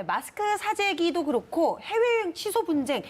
마스크 사재기도 그렇고 해외여행 취소 분쟁,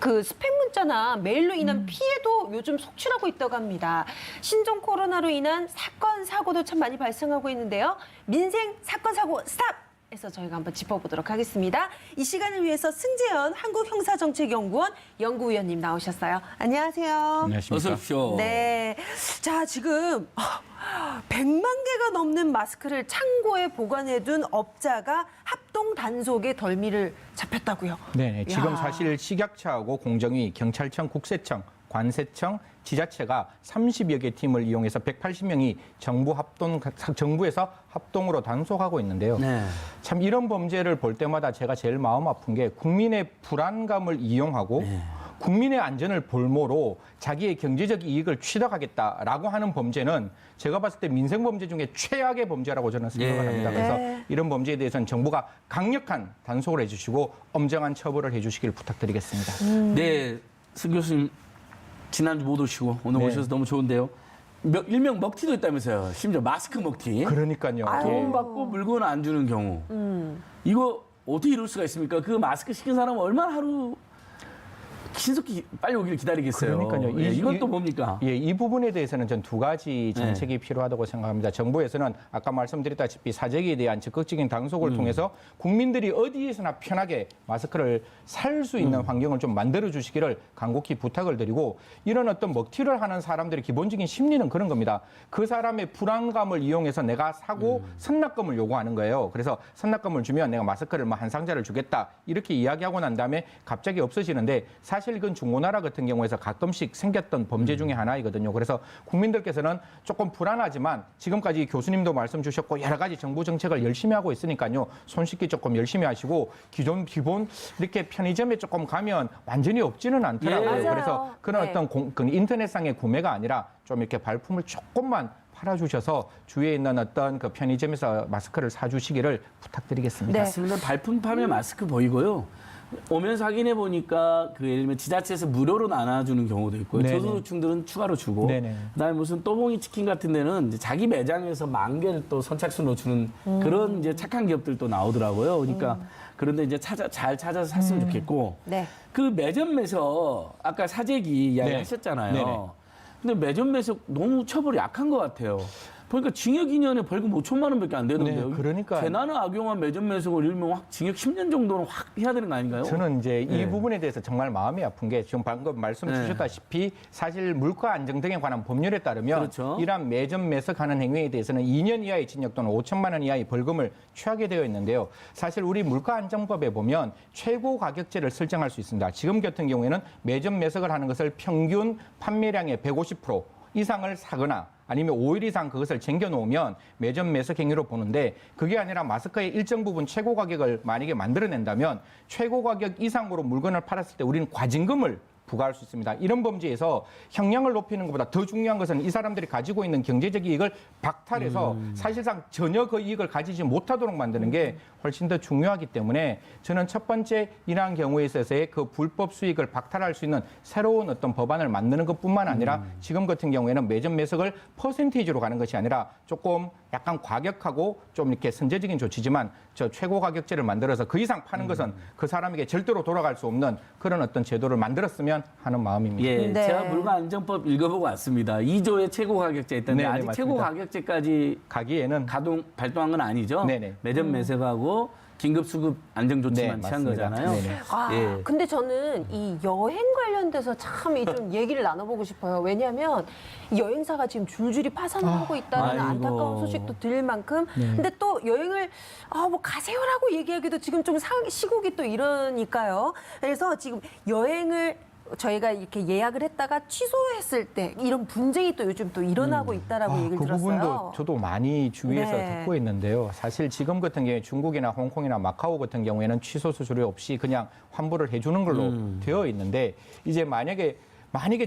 그 스팸 문자나 메일로 인한 피해도 요즘 속출하고 있다고 합니다. 신종 코로나로 인한 사건, 사고도 참 많이 발생하고 있는데요. 민생 사건, 사고 스탑! 에서 저희가 한번 짚어보도록 하겠습니다. 이 시간을 위해서 승재현 한국형사정책연구원 연구위원님 나오셨어요. 안녕하세요. 안녕하십니까. 어서 오십시오. 네. 자, 지금 100만 개가 넘는 마스크를 창고에 보관해둔 업자가 합동 단속에 덜미를 잡혔다고요. 네, 지금 야. 사실 식약처하고 공정위, 경찰청, 국세청, 관세청, 지자체가 30여 개 팀을 이용해서 180명이 정부에서 합동으로 단속하고 있는데요. 네. 참 이런 범죄를 볼 때마다 제가 제일 마음 아픈 게 국민의 불안감을 이용하고 국민의 안전을 볼모로 자기의 경제적 이익을 취득하겠다라고 하는 범죄는 제가 봤을 때 민생 범죄 중에 최악의 범죄라고 저는 생각을 합니다. 그래서 이런 범죄에 대해서는 정부가 강력한 단속을 해주시고 엄정한 처벌을 해주시길 부탁드리겠습니다. 네, 승 교수님 지난주 못 오시고 오늘 네. 오셔서 너무 좋은데요. 일명 먹튀도 있다면서요. 심지어 마스크 먹튀. 그러니까요. 돈 받고 물건 안 주는 경우. 이거 어떻게 이럴 수가 있습니까? 그 마스크 시킨 사람은 얼마나 하루 신속히 빨리 오기를 기다리겠어요. 그러니까요. 이건 또 뭡니까? 예, 이 부분에 대해서는 전 두 가지 정책이 필요하다고 생각합니다. 정부에서는 아까 말씀드렸다시피 사재기에 대한 적극적인 단속을 통해서 국민들이 어디에서나 편하게 마스크를 살 수 있는 환경을 좀 만들어 주시기를 간곡히 부탁을 드리고 이런 어떤 먹튀를 하는 사람들의 기본적인 심리는 그런 겁니다. 그 사람의 불안감을 이용해서 내가 사고 선납금을 요구하는 거예요. 그래서 선납금을 주면 내가 마스크를 뭐 한 상자를 주겠다 이렇게 이야기하고 난 다음에 갑자기 없어지는데 사실 이건 중고나라 같은 경우에서 가끔씩 생겼던 범죄 중에 하나이거든요. 그래서 국민들께서는 조금 불안하지만 지금까지 교수님도 말씀 주셨고 여러 가지 정부 정책을 열심히 하고 있으니까요. 손 씻기 조금 열심히 하시고 기본 이렇게 편의점에 조금 가면 완전히 없지는 않더라고요. 예. 그래서 맞아요. 그런 네. 어떤 그 인터넷상의 구매가 아니라 좀 이렇게 발품을 조금만 팔아주셔서 주위에 있는 어떤 그 편의점에서 마스크를 사주시기를 부탁드리겠습니다. 네. 맞습니다. 발품 판매 마스크 보이고요. 오면서 확인해 보니까 그 예를 들면 지자체에서 무료로 나눠주는 경우도 있고요. 네네. 저소득층들은 추가로 주고, 네네. 그다음에 무슨 또봉이 치킨 같은 데는 이제 자기 매장에서 10,000개를 또 선착순으로 주는 그런 이제 착한 기업들도 나오더라고요. 그러니까 그런데 이제 잘 찾아서 샀으면 좋겠고, 네. 그 매점에서 아까 사재기 이야기 네. 하셨잖아요. 네네. 근데 매점에서 너무 처벌이 약한 것 같아요. 보니까 징역 2년에 벌금 5천만 원밖에 안 되는데요. 네, 그러니까. 재난을 악용한 매점 매석을 일면 확 징역 10년 정도는 확 해야 되는 거 아닌가요? 저는 이제 이 네. 부분에 대해서 정말 마음이 아픈 게 지금 방금 말씀 네. 주셨다시피 사실 물가 안정 등에 관한 법률에 따르면 그렇죠. 이러한 매점 매석하는 행위에 대해서는 2년 이하의 징역 또는 5천만 원 이하의 벌금을 취하게 되어 있는데요. 사실 우리 물가안정법에 보면 최고 가격제를 설정할 수 있습니다. 지금 같은 경우에는 매점 매석을 하는 것을 평균 판매량의 150% 이상을 사거나 아니면 5일 이상 그것을 쟁겨놓으면 매점 매석 행위로 보는데 그게 아니라 마스크의 일정 부분 최고 가격을 만약에 만들어낸다면 최고 가격 이상으로 물건을 팔았을 때 우리는 과징금을 부과할 수 있습니다. 이런 범죄에서 형량을 높이는 것보다 더 중요한 것은 이 사람들이 가지고 있는 경제적 이익을 박탈해서 사실상 전혀 그 이익을 가지지 못하도록 만드는 게 훨씬 더 중요하기 때문에 저는 첫 번째 이러한 경우에 있어서의 그 불법 수익을 박탈할 수 있는 새로운 어떤 법안을 만드는 것뿐만 아니라 지금 같은 경우에는 매점 매석을 퍼센테이지로 가는 것이 아니라 조금 약간 과격하고 좀 이렇게 선제적인 조치지만 저 최고 가격제를 만들어서 그 이상 파는 것은 그 사람에게 절대로 돌아갈 수 없는 그런 어떤 제도를 만들었으면 하는 마음입니다. 예, 네. 제가 물가안정법 읽어보고 왔습니다. 2조의 최고 가격제 있던데 네네, 아직 최고 맞습니다. 가격제까지 가기에는 발동한 건 아니죠? 네네. 매점 매석하고 긴급 수급 안정 조치만 네, 취한 맞습니다. 거잖아요. 네네. 아, 예. 근데 저는 이 여행 관련돼서 참 이 좀 얘기를 나눠보고 싶어요. 왜냐하면 이 여행사가 지금 줄줄이 파산하고 있다는 아이고. 안타까운 소식도 들릴 만큼. 근데 또 여행을 뭐 가세요라고 얘기하기도 지금 좀 시국이 또 이러니까요. 그래서 지금 여행을 저희가 이렇게 예약을 했다가 취소했을 때 이런 분쟁이 또 요즘 또 일어나고 있다라고 얘기를 그 들었어요. 부분도 저도 많이 주위에서 네. 듣고 있는데요. 사실 지금 같은 경우에 중국이나 홍콩이나 마카오 같은 경우에는 취소 수수료 없이 그냥 환불을 해주는 걸로 되어 있는데 이제 만약에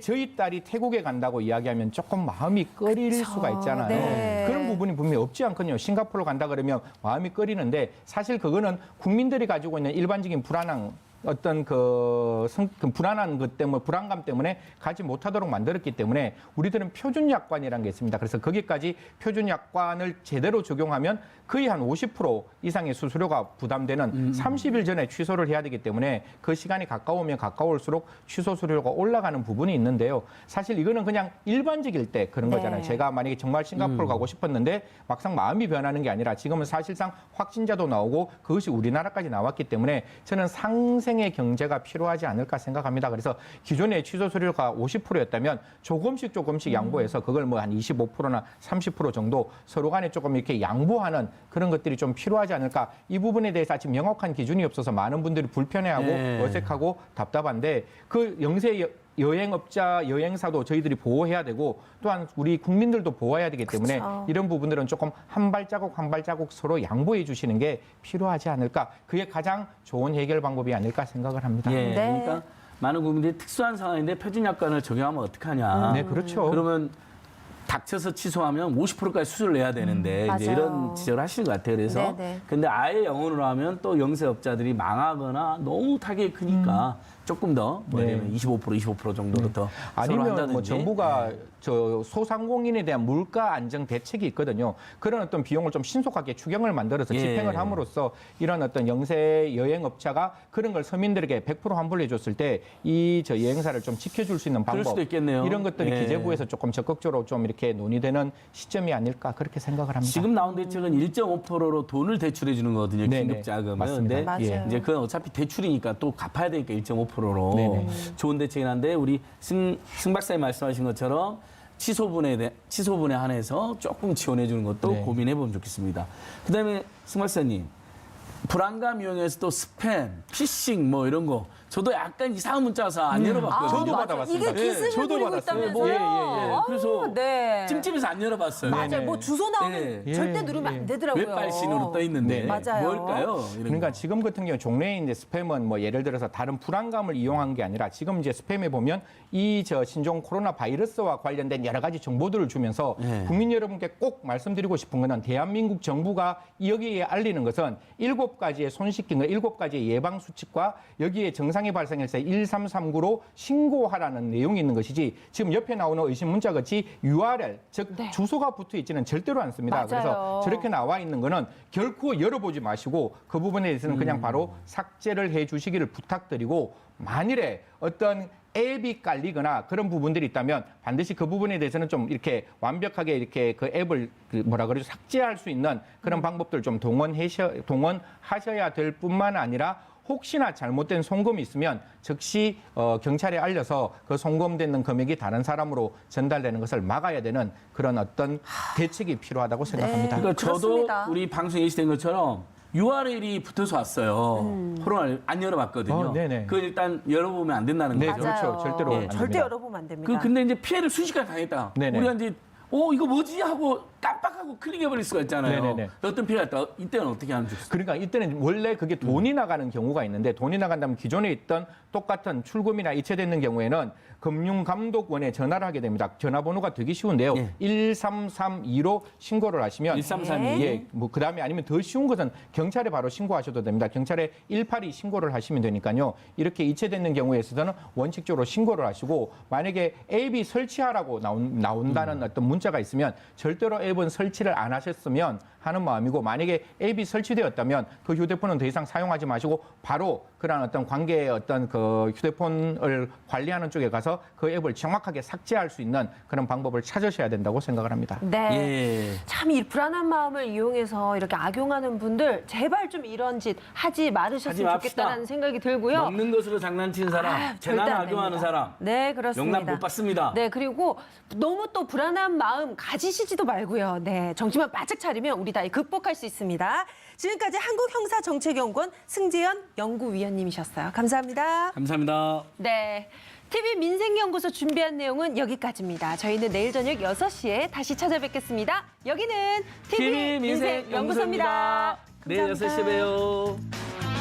저희 딸이 태국에 간다고 이야기하면 조금 마음이 꺼릴 그쵸. 수가 있잖아요. 네. 그런 부분이 분명히 없지 않거든요. 싱가포르 간다 그러면 마음이 꺼리는데 사실 그거는 국민들이 가지고 있는 일반적인 불안함 어떤 그 불안한 것 때문에 불안감 때문에 가지 못하도록 만들었기 때문에 우리들은 표준 약관이라는 게 있습니다. 그래서 거기까지 표준 약관을 제대로 적용하면 거의 한 50% 이상의 수수료가 부담되는 30일 전에 취소를 해야 되기 때문에 그 시간이 가까우면 가까울수록 취소 수수료가 올라가는 부분이 있는데요. 사실 이거는 그냥 일반적일 때 그런 네. 거잖아요. 제가 만약에 정말 싱가포르 가고 싶었는데 막상 마음이 변하는 게 아니라 지금은 사실상 확진자도 나오고 그것이 우리나라까지 나왔기 때문에 저는 상생의 경제가 필요하지 않을까 생각합니다. 그래서 기존의 취소 수수료가 50%였다면 조금씩 양보해서 그걸 뭐 한 25%나 30% 정도 서로 간에 조금 이렇게 양보하는 그런 것들이 좀 필요하지 않을까. 이 부분에 대해서 아직 명확한 기준이 없어서 많은 분들이 불편해하고 네. 어색하고 답답한데 그 영세 여행업자, 여행사도 저희들이 보호해야 되고 또한 우리 국민들도 보호해야 되기 때문에 그쵸. 이런 부분들은 조금 한 발자국 서로 양보해 주시는 게 필요하지 않을까. 그게 가장 좋은 해결 방법이 아닐까 생각을 합니다. 예, 네. 그러니까 많은 국민들이 특수한 상황인데 표준 약관을 적용하면 어떡하냐. 네, 그렇죠. 그러면 닥쳐서 취소하면 50%까지 수수료를 내야 되는데 이제 맞아요. 이런 지적을 하시는 것 같아요. 그래서 네네. 근데 아예 영원으로 하면 또 영세업자들이 망하거나 너무 타격이 크니까 조금 더 뭐 네. 예를 들면 25% 정도로 더 서로 아니면 한다든지. 뭐 정부가 저 소상공인에 대한 물가 안정 대책이 있거든요. 그런 어떤 비용을 좀 신속하게 추경을 만들어서 예. 집행을 함으로써 이런 어떤 영세 여행업자가 그런 걸 서민들에게 100% 환불해 줬을 때 이 저 여행사를 좀 지켜줄 수 있는 그럴 방법 수도 있겠네요. 이런 것들이 예. 기재부에서 조금 적극적으로 좀 이렇게 논의되는 시점이 아닐까 그렇게 생각을 합니다. 지금 나온 대책은 1.5%로 돈을 대출해 주는 거거든요. 네네. 긴급 자금을. 맞습니다. 근데 맞아요. 이제 그건 어차피 대출이니까 또 갚아야 되니까 1.5%로 네네. 좋은 대책이긴 한데 우리 승 박사님 말씀하신 것처럼 취소분에 한해서 조금 지원해 주는 것도 네. 고민해 보면 좋겠습니다. 그다음에 승 박사님 불안감 이용해서 또 스팸, 피싱 뭐 이런 거 저도 약간 이상한 문자 와서 안 열어봤거든요. 저도 맞아. 받아봤습니다. 이게 기승을 저도 부리고 받았어요. 있다면서요? 예, 예, 예. 아우, 그래서 네. 찜찜해서 안 열어봤어요. 맞아요. 네네. 뭐 주소 나오면 네. 절대 예, 누르면 예. 안 되더라고요. 웹발신으로 떠 있는데 네. 맞아요. 뭘까요? 이런 그러니까 거. 지금 같은 경우 종래에 이제 스팸은 뭐 예를 들어서 다른 불안감을 이용한 게 아니라 지금 이제 스팸에 보면 이 저 신종 코로나 바이러스와 관련된 여러 가지 정보들을 주면서 네. 국민 여러분께 꼭 말씀드리고 싶은 거는 대한민국 정부가 여기에 알리는 것은 7가지의 손 씻긴 거, 7가지의 예방 수칙과 여기에 증상이 발생했을 때 1339로 신고하라는 내용이 있는 것이지 지금 옆에 나오는 의심 문자 같이 URL 즉 네. 주소가 붙어 있지는 절대로 않습니다. 맞아요. 그래서 저렇게 나와 있는 거는 결코 열어보지 마시고 그 부분에 대해서는 그냥 바로 삭제를 해 주시기를 부탁드리고 만일에 어떤 앱이 깔리거나 그런 부분들이 있다면 반드시 그 부분에 대해서는 좀 이렇게 완벽하게 이렇게 그 앱을 그 뭐라 그러죠 삭제할 수 있는 그런 방법들 좀 동원하셔야 될 뿐만 아니라 혹시나 잘못된 송금이 있으면 즉시 경찰에 알려서 그 송금되는 금액이 다른 사람으로 전달되는 것을 막아야 되는 그런 어떤 대책이 필요하다고 생각합니다. 그러니까 그렇습니다. 저도 우리 방송에 예시된 것처럼 URL이 붙어서 왔어요. 코로나를 안 열어봤거든요. 네네. 그걸 일단 열어보면 안 된다는 네, 거죠. 그렇죠. 절대로 안 절대 됩니다. 열어보면 안 됩니다. 근데 이제 피해를 순식간에 당했다. 네네. 우리가 이제 이거 뭐지 하고 깜빡하고 클릭해버릴 수가 있잖아요. 네네네. 어떤 피해가 있다. 이때는 어떻게 하면 좋겠어요? 그러니까 이때는 원래 그게 돈이 나가는 경우가 있는데 돈이 나간다면 기존에 있던 똑같은 출금이나 이체되는 경우에는 금융감독원에 전화를 하게 됩니다. 전화번호가 되게 쉬운데요. 예. 1332로 신고를 하시면 1332. 예, 뭐 그다음에 아니면 더 쉬운 것은 경찰에 바로 신고하셔도 됩니다. 경찰에 182 신고를 하시면 되니까요. 이렇게 이체되는 경우에 있어서는 원칙적으로 신고를 하시고 만약에 앱이 설치하라고 나온다는 어떤 문자가 있으면 절대로 앱은 설치를 안 하셨으면 하는 마음이고 만약에 앱이 설치되었다면 그 휴대폰은 더 이상 사용하지 마시고 바로 그런 어떤 관계의 어떤 그 휴대폰을 관리하는 쪽에 가서 그 앱을 정확하게 삭제할 수 있는 그런 방법을 찾으셔야 된다고 생각을 합니다. 네. 예. 참 이 불안한 마음을 이용해서 이렇게 악용하는 분들 제발 좀 이런 짓 하지 하지 말으셨으면 맙시다. 좋겠다라는 생각이 들고요. 먹는 것으로 장난치는 사람, 절대 재난 안 악용하는 됩니다. 사람, 네, 그렇습니다. 용납 못 받습니다. 네, 그리고 너무 또 불안한 마음 가지시지도 말고요. 네, 정신만 바짝 차리면 우리 다 극복할 수 있습니다. 지금까지 한국형사정책연구원 승재현 연구위원님이셨어요. 감사합니다. 감사합니다. 네. TV 민생연구소 준비한 내용은 여기까지입니다. 저희는 내일 저녁 6시에 다시 찾아뵙겠습니다. 여기는 TV 민생연구소입니다. 내일 6시에 봬요.